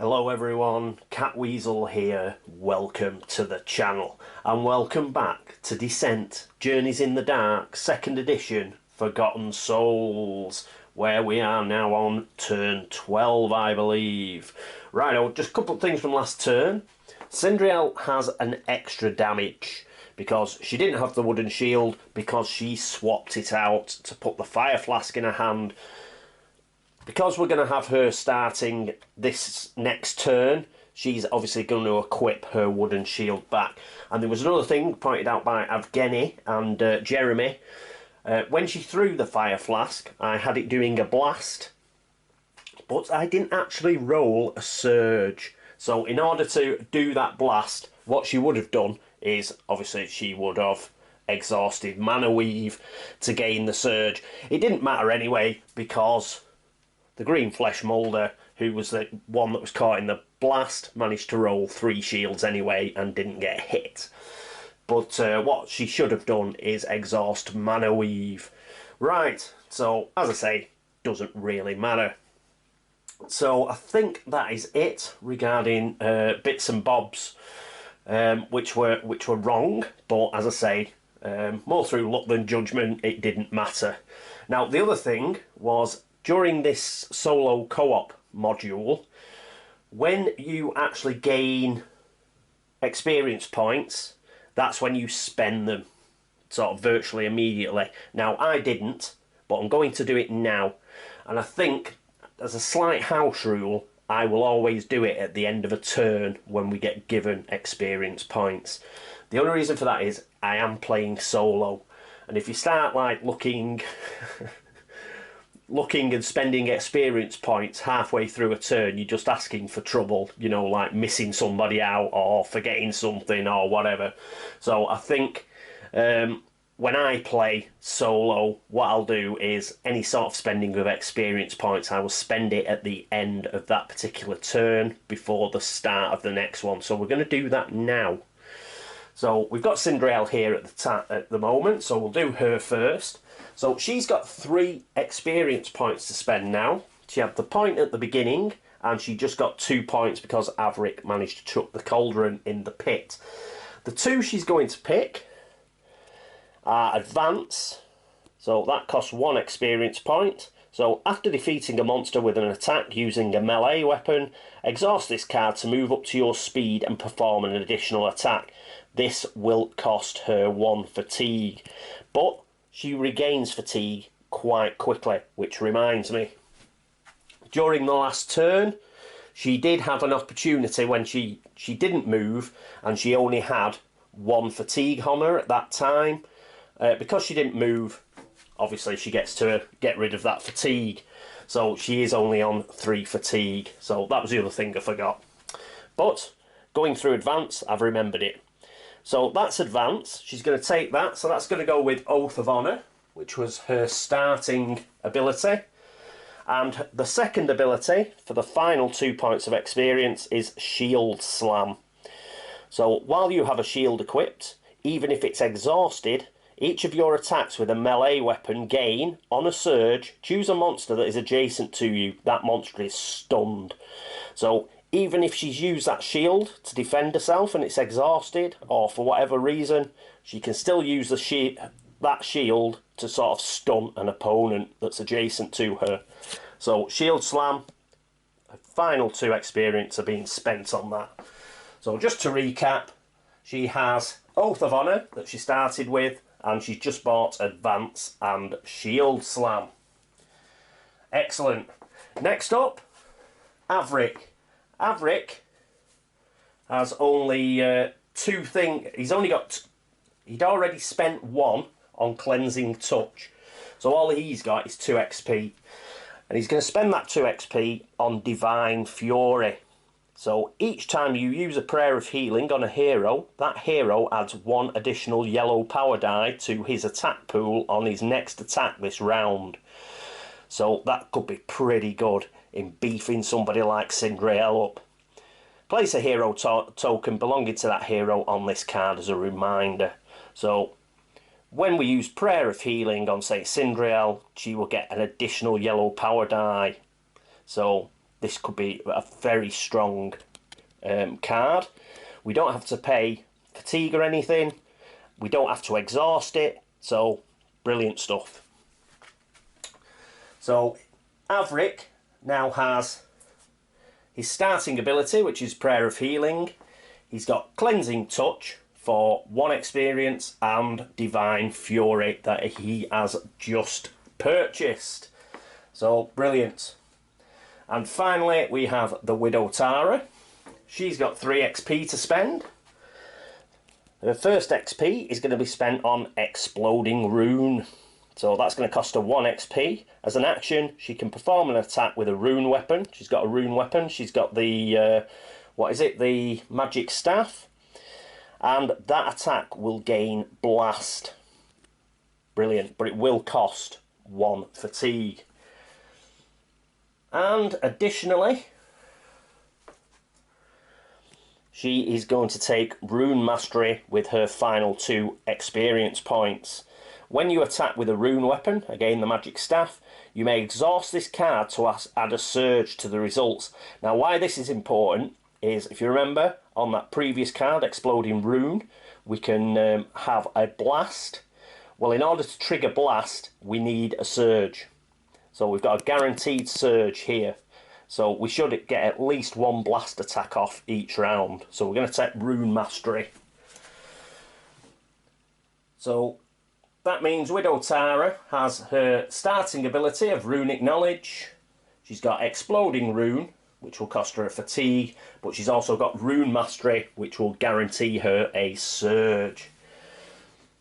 Hello everyone, Catweazle here, welcome to the channel and welcome back to Descent, Journeys in the Dark, 2nd edition, Forgotten Souls, where we are now on turn 12 I believe. Right, just a couple of things from last turn. Cindriel has an extra damage because she didn't have the wooden shield because she swapped it out to put the fire flask in her hand. Because we're going to have her starting this next turn, she's obviously going to equip her wooden shield back. And there was another thing pointed out by Evgeny and Jeremy. When she threw the fire flask, I had it doing a blast, but I didn't actually roll a surge. So in order to do that blast, what she would have done is, obviously she would have exhausted Mana Weave to gain the surge. It didn't matter anyway, because the green flesh moulder, who was the one that was caught in the blast, managed to roll 3 shields anyway and didn't get hit. But what she should have done is exhaust Mana Weave. Right, so as I say, doesn't really matter. So I think that is it regarding bits and bobs, which were wrong. But as I say, more through luck than judgment, it didn't matter. Now the other thing was, during this solo co-op module, when you actually gain experience points, that's when you spend them sort of virtually immediately. Now I didn't, but I'm going to do it now, and I think as a slight house rule I will always do it at the end of a turn when we get given experience points. The only reason for that is I am playing solo, and if you start like looking and spending experience points halfway through a turn, you're just asking for trouble, you know, like missing somebody out or forgetting something or whatever. So I think when I play solo, what I'll do is any sort of spending of experience points, I will spend it at the end of that particular turn before the start of the next one. So we're going to do that now. So we've got Cindriel here at the moment, so we'll do her first. So she's got 3 experience points to spend now. She had the point at the beginning, and she just got 2 points because Avric managed to chuck the cauldron in the pit. The 2 she's going to pick are Advance, so that costs 1 experience point. So after defeating a monster with an attack using a melee weapon, exhaust this card to move up to your speed and perform an additional attack. This will cost her 1 fatigue, but she regains fatigue quite quickly, which reminds me, during the last turn she did have an opportunity when she didn't move and she only had 1 fatigue on her at that time. Because she didn't move, obviously she gets to get rid of that fatigue, so she is only on 3 fatigue. So that was the other thing I forgot, but going through Advance I've remembered it. So that's Advance, she's going to take that, so that's going to go with Oath of Honour, which was her starting ability. And the second ability, for the final 2 points of experience, is Shield Slam. So while you have a shield equipped, even if it's exhausted, each of your attacks with a melee weapon gain, on a surge, choose a monster that is adjacent to you. That monster is stunned. So even if she's used that shield to defend herself and it's exhausted, or for whatever reason, she can still use that shield to sort of stun an opponent that's adjacent to her. So Shield Slam, her final 2 experience are being spent on that. So just to recap, she has Oath of Honour that she started with, and she's just bought Advance and Shield Slam. Excellent. Next up, Avric. Avric has only 2 things. He'd already spent 1 on Cleansing Touch, so all he's got is 2 XP, and he's going to spend that 2 XP on Divine Fury. So each time you use a Prayer of Healing on a hero, that hero adds 1 additional yellow power die to his attack pool on his next attack this round. So that could be pretty good in beefing somebody like Cindriel up. Place a hero token belonging to that hero on this card as a reminder. So when we use Prayer of Healing on, say, Cindriel, she will get an additional yellow power die. So this could be a very strong card. We don't have to pay fatigue or anything. We don't have to exhaust it. So, brilliant stuff. So, Avric now has his starting ability, which is Prayer of Healing. He's got Cleansing Touch for 1 experience and Divine Fury that he has just purchased. So, brilliant. And finally, we have the Widow Tara. She's got 3 XP to spend. Her first XP is going to be spent on Exploding Rune. So that's going to cost her 1 XP. As an action, she can perform an attack with a rune weapon. She's got a rune weapon. She's got the, what is it? The magic staff. And that attack will gain Blast. Brilliant. But it will cost 1 fatigue. And additionally, she is going to take Rune Mastery with her final 2 experience points. When you attack with a rune weapon, again the magic staff, you may exhaust this card to add a surge to the results. Now why this is important is, if you remember, on that previous card, Exploding Rune, we can have a blast. Well, in order to trigger blast, we need a surge. So we've got a guaranteed surge here. So we should get at least 1 blast attack off each round. So we're going to take Rune Mastery. So that means Widow Tara has her starting ability of Runic Knowledge. She's got Exploding Rune, which will cost her a fatigue, but she's also got Rune Mastery, which will guarantee her a surge.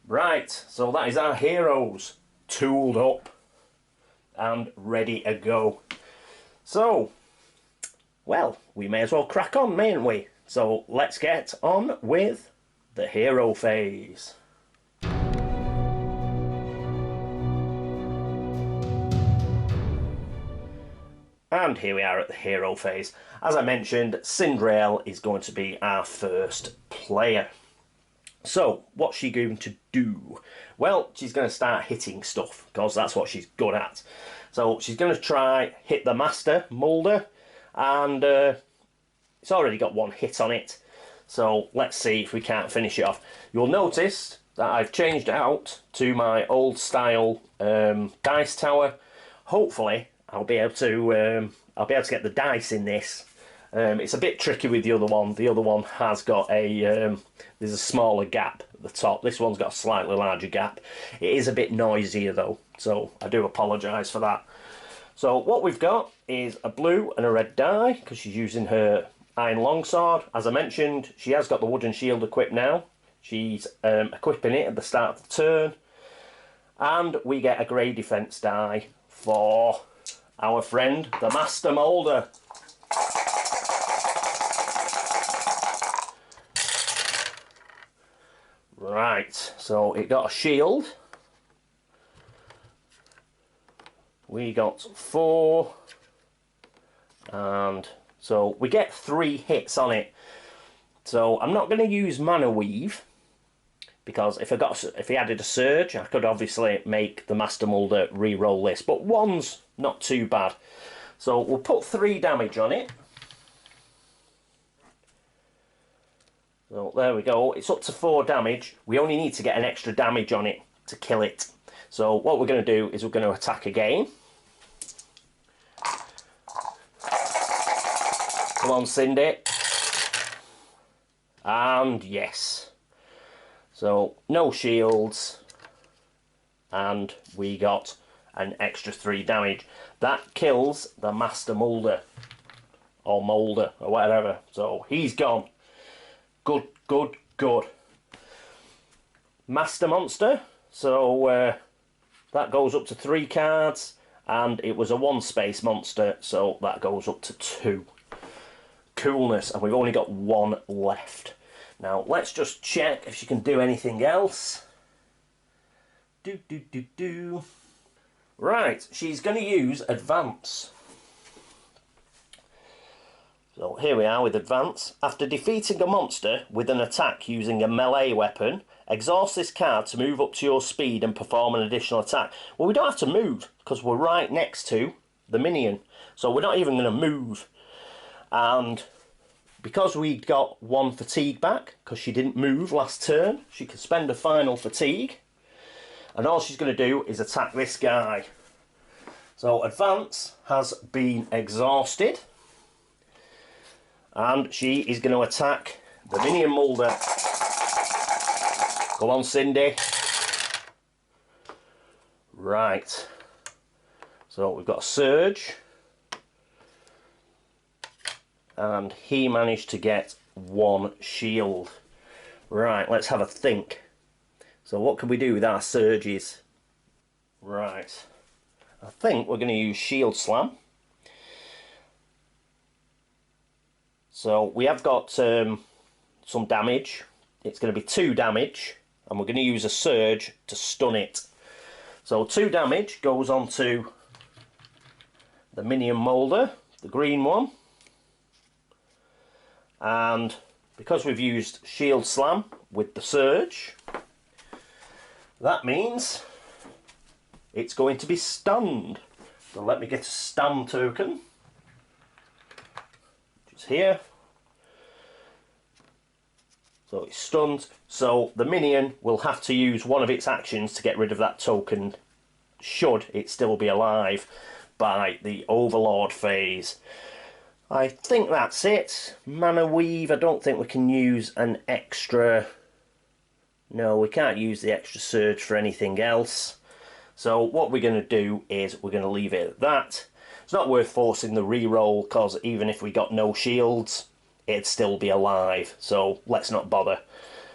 Right, so that is our heroes tooled up and ready to go. So, well, we may as well crack on, mayn't we? So let's get on with the hero phase. And here we are at the hero phase. As I mentioned, Cinderelle is going to be our first player. So, what's she going to do? Well, she's going to start hitting stuff, because that's what she's good at. So, she's going to try hit the Master Moulder, and it's already got 1 hit on it. So, let's see if we can't finish it off. You'll notice that I've changed out to my old style dice tower. Hopefully, I'll be able to get the dice in this. It's a bit tricky with the other one. The other one has got a there's a smaller gap at the top. This one's got a slightly larger gap. It is a bit noisier though, so I do apologise for that. So what we've got is a blue and a red die, because she's using her iron longsword. As I mentioned, she has got the wooden shield equipped now. She's equipping it at the start of the turn, and we get a grey defence die for our friend, the Master Moulder. Right, so it got a shield. We got 4, and so we get 3 hits on it. So I'm not going to use Mana Weave, because if he added a surge, I could obviously make the Master Moulder re-roll this, but 1's not too bad. So we'll put 3 damage on it. So there we go, it's up to 4 damage. We only need to get an extra damage on it to kill it. So what we're going to do is we're going to attack again. Come on, Cindy. And yes. So no shields. And we got an extra 3 damage. That kills the Master Moulder. Or Moulder, or whatever. So he's gone. Good, good, good. Master Monster. So that goes up to 3 cards. And it was a 1-space monster, so that goes up to 2. Coolness, and we've only got 1 left. Now, let's just check if she can do anything else. Right, she's going to use Advance. So here we are with Advance. After defeating a monster with an attack using a melee weapon, exhaust this card to move up to your speed and perform an additional attack. Well, we don't have to move, because we're right next to the minion. So we're not even going to move. And because we got 1 fatigue back, because she didn't move last turn, she can spend a final fatigue. And all she's going to do is attack this guy. So advance has been exhausted. And she is going to attack the minion molder. Come on, Cindy. Right. So we've got a surge. And he managed to get 1 shield. Right, let's have a think. So what can we do with our surges? Right, I think we're going to use Shield Slam. So we have got some damage. It's going to be 2 damage, and we're going to use a surge to stun it. So 2 damage goes on to the minion molder, the green one. And because we've used Shield Slam with the surge, that means it's going to be stunned. So let me get a stun token, which is here. So it's stunned. So the minion will have to use one of its actions to get rid of that token, should it still be alive by the Overlord phase. I think that's it. Mana Weave, I don't think we can use an extra... No, we can't use the extra surge for anything else. So what we're going to do is we're going to leave it at that. It's not worth forcing the reroll, because even if we got no shields, it'd still be alive. So let's not bother.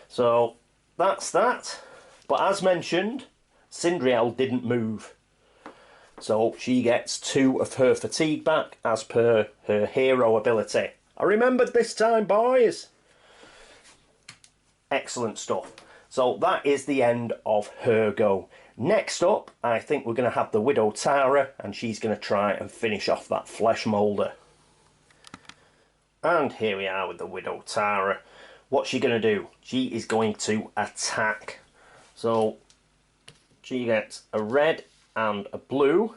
So that's that. But as mentioned, Sindriel didn't move. So she gets 2 of her fatigue back as per her hero ability. I remembered this time, boys! Excellent stuff. So that is the end of her go. Next up, I think we're going to have the Widow Tara, and she's going to try and finish off that flesh moulder. And here we are with the Widow Tara. What's she going to do? She is going to attack. So she gets a red and a blue,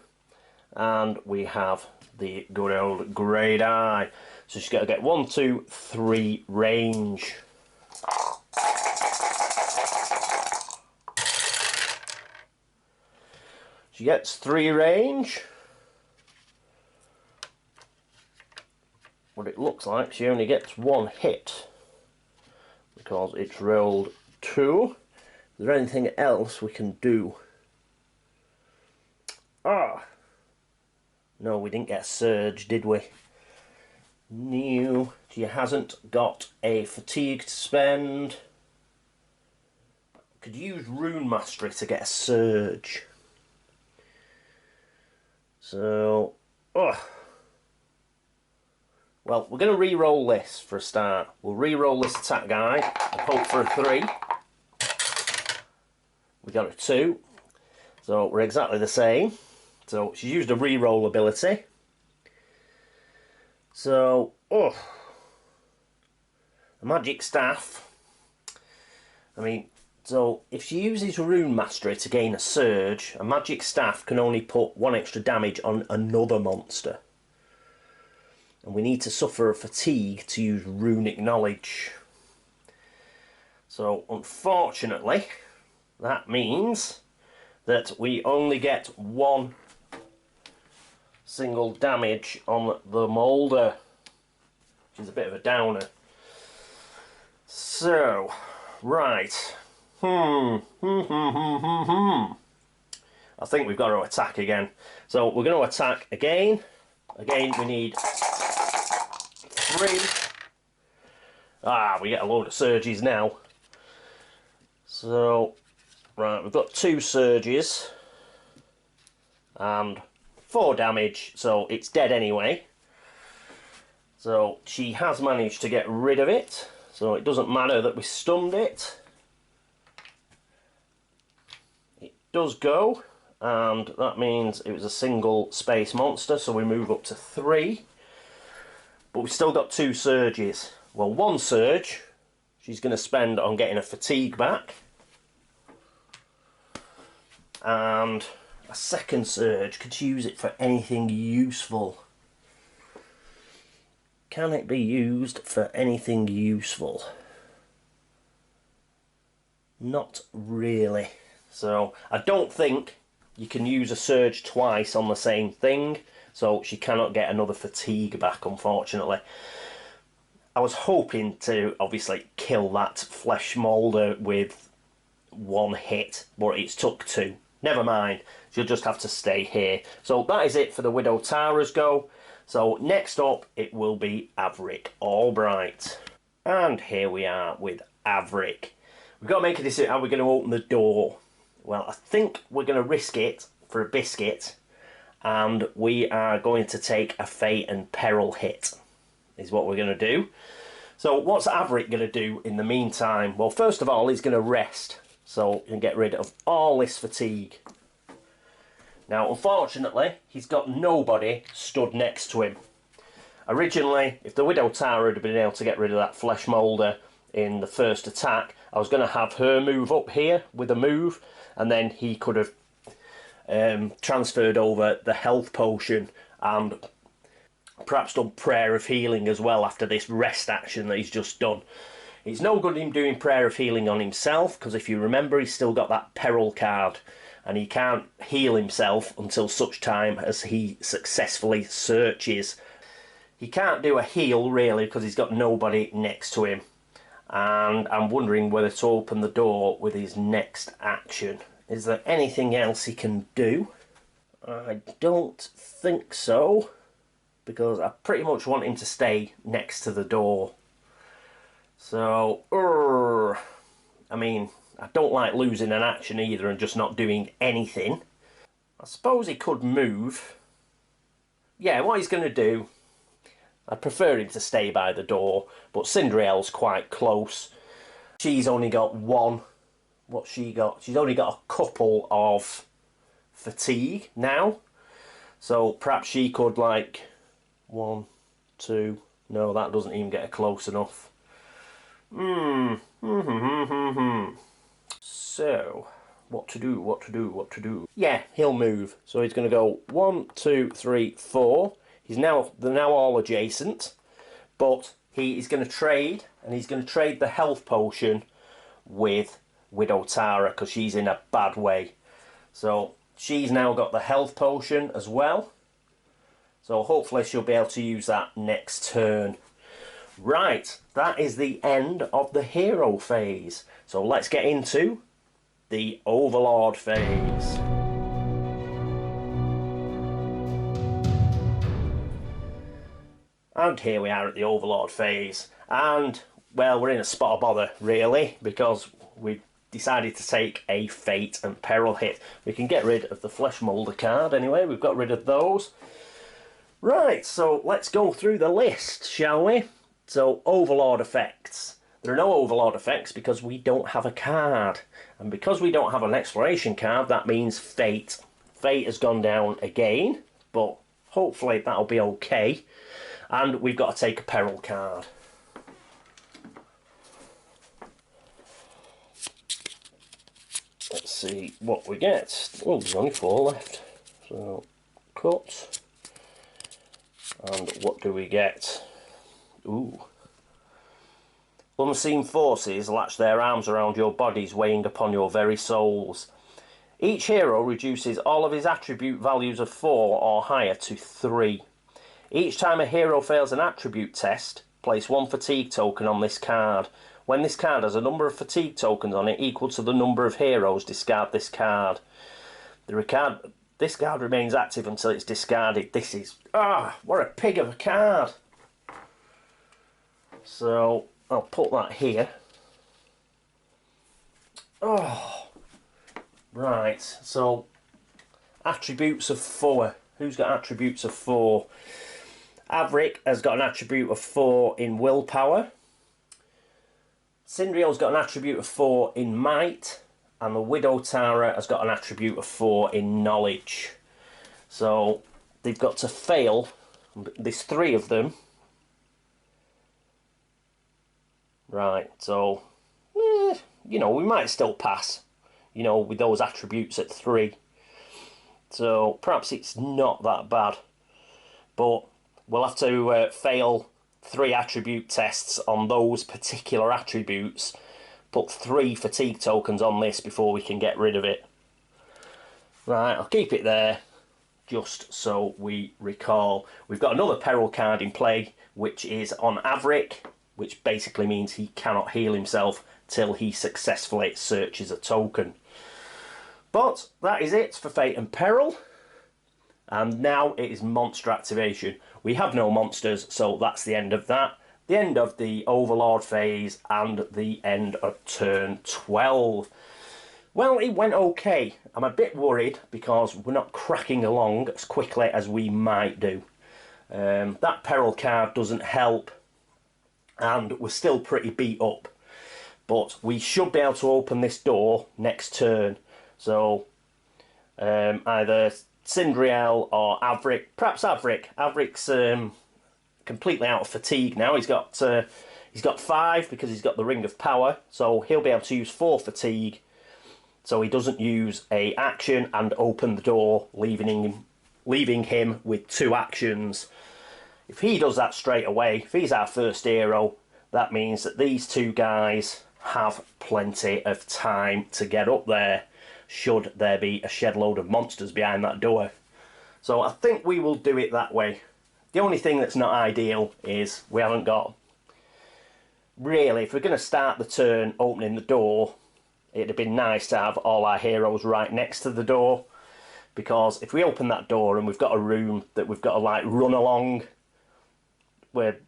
and we have the good old Great Eye. So she's going to get 1, 2, 3 range. She gets 3 range. What it looks like, she only gets 1 hit, because it's rolled 2. Is there anything else we can do? Ah! No, we didn't get a surge, did we? No, she hasn't got a fatigue to spend. Could use Rune Mastery to get a surge. So, well, we're going to re-roll this for a start. We'll re-roll this attack guide and hope for a 3. We got a 2. So we're exactly the same. So she's used a re-roll ability. So, a magic staff. I mean, so if she uses Rune Mastery to gain a surge, a magic staff can only put 1 extra damage on another monster. And we need to suffer a fatigue to use Runic Knowledge. So unfortunately, that means that we only get 1 single damage on the moulder, which is a bit of a downer. So, right. I think we've got to attack again. So we're going to attack again. Again, we need 3. We get a load of surges now. So, right, we've got 2 surges and 4 damage, so it's dead anyway. So she has managed to get rid of it, so it doesn't matter that we stunned it. It does go, and that means it was a single space monster, so we move up to 3. But we've still got 2 surges. Well, 1 surge she's going to spend on getting a fatigue back, and a second surge, could she use it for anything useful? Can it be used for anything useful? Not really. So I don't think you can use a surge twice on the same thing, so she cannot get another fatigue back, unfortunately. I was hoping to obviously kill that flesh moulder with one hit, but it's took two. Never mind, she'll just have to stay here. So that is it for the Widow Tara's go. So next up it will be Avric Albright. And here we are with Avric. We've got to make a decision how we're going to open the door. Well, I think we're going to risk it for a biscuit, and we are going to take a fate and peril hit, is what we're going to do. So what's Avric going to do in the meantime? Well, first of all, he's going to rest, so he can get rid of all this fatigue. Now, unfortunately, he's got nobody stood next to him. Originally, if the Widow Tara had been able to get rid of that flesh moulder in the first attack, I was going to have her move up here with a move, and then he could have transferred over the health potion and perhaps done Prayer of Healing as well after this rest action that he's just done. It's no good him doing Prayer of Healing on himself, because if you remember, he's still got that peril card, and he can't heal himself until such time as he successfully searches. He can't do a heal really because he's got nobody next to him, and I'm wondering whether to open the door with his next action. Is there anything else he can do? I don't think so, because I pretty much want him to stay next to the door. So, I mean, I don't like losing an action either and just not doing anything. I suppose he could move. Yeah, what he's going to do, I'd prefer him to stay by the door, but Cinderelle's quite close. She's only got one. What's she got? She's only got a couple of fatigue now. So perhaps she could, like, 1, 2... No, that doesn't even get her close enough. So, what to do? Yeah, he'll move. So he's going to go 1, 2, 3, 4. They're now all adjacent, but he is going to trade, and he's going to trade the health potion with Widow Tara because she's in a bad way. So she's now got the health potion as well. So hopefully she'll be able to use that next turn. Right, that is the end of the hero phase. So let's get into the Overlord phase. And here we are at the Overlord phase. And, well, we're in a spot of bother, really, because we've decided to take a fate and peril hit. We can get rid of the flesh moulder card anyway. We've got rid of those. Right, so let's go through the list, shall we? So, Overlord effects. There are no Overlord effects because we don't have a card. And because we don't have an exploration card, that means Fate. Fate has gone down again, but hopefully that'll be okay. And we've got to take a peril card. Let's see what we get. Oh, there's only 4 left. So, cut. And what do we get? Ooh. Unseen forces latch their arms around your bodies, weighing upon your very souls. Each hero reduces all of his attribute values of 4 or higher to 3. Each time a hero fails an attribute test, place 1 fatigue token on this card. When this card has a number of fatigue tokens on it equal to the number of heroes, discard this card. This card remains active until it's discarded. This is... what a pig of a card. So, I'll put that here. Oh, right. So, attributes of 4. Who's got attributes of 4? Avric has got an attribute of 4 in willpower. Cinderelle's got an attribute of 4 in might. And the Widow Tara has got an attribute of 4 in knowledge. So, they've got to fail. There's 3 of them. Right, so, you know, we might still pass, you know, with those attributes at 3. So, perhaps it's not that bad. But we'll have to fail 3 attribute tests on those particular attributes. Put 3 fatigue tokens on this before we can get rid of it. Right, I'll keep it there just so we recall. We've got another peril card in play, which is on Avric, which basically means he cannot heal himself till he successfully searches a token. But that is it for Fate and Peril. And now it is monster activation. We have no monsters, so that's the end of that. The end of the Overlord phase and the end of turn 12. Well, it went okay. I'm a bit worried because we're not cracking along as quickly as we might do. That peril card doesn't help, and we're still pretty beat up. But we should be able to open this door next turn. So either Cindriel or Avric, perhaps Avric. Avric's completely out of fatigue now. He's got 5 because he's got the Ring of Power, so he'll be able to use 4 fatigue. So he doesn't use a action and open the door, leaving him with 2 actions. If he does that straight away, if he's our first hero, that means that these 2 guys have plenty of time to get up there, should there be a shed load of monsters behind that door. So I think we will do it that way. The only thing that's not ideal is we haven't got... Really, if we're going to start the turn opening the door, it'd have been nice to have all our heroes right next to the door. Because if we open that door and we've got a room that we've got to like run along, where,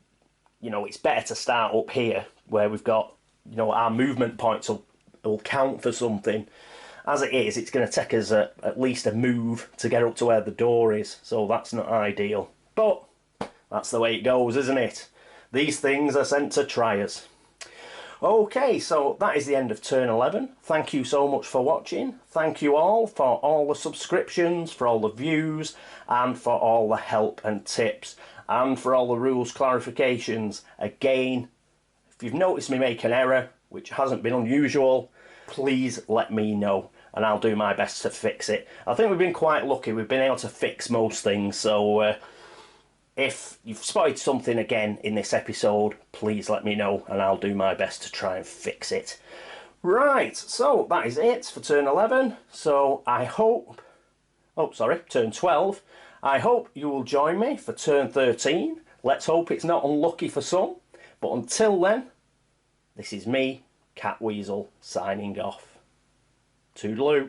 you know, it's better to start up here where we've got, you know, our movement points will count for something. As it is, it's going to take us at least a move to get up to where the door is, so that's not ideal. But that's the way it goes, isn't it? These things are sent to try us. Okay, so that is the end of turn 11. Thank you so much for watching. Thank you all for all the subscriptions, for all the views, and for all the help and tips, and for all the rules clarifications. Again, if you've noticed me make an error, which hasn't been unusual, please let me know and I'll do my best to fix it. I think we've been quite lucky. We've been able to fix most things, so if you've spotted something again in this episode, please let me know and I'll do my best to try and fix it. Right, so that is it for turn 11. So I hope... Oh, sorry, turn 12. I hope you will join me for turn 13. Let's hope it's not unlucky for some. But until then, this is me, Catweazle, signing off. Toodaloo.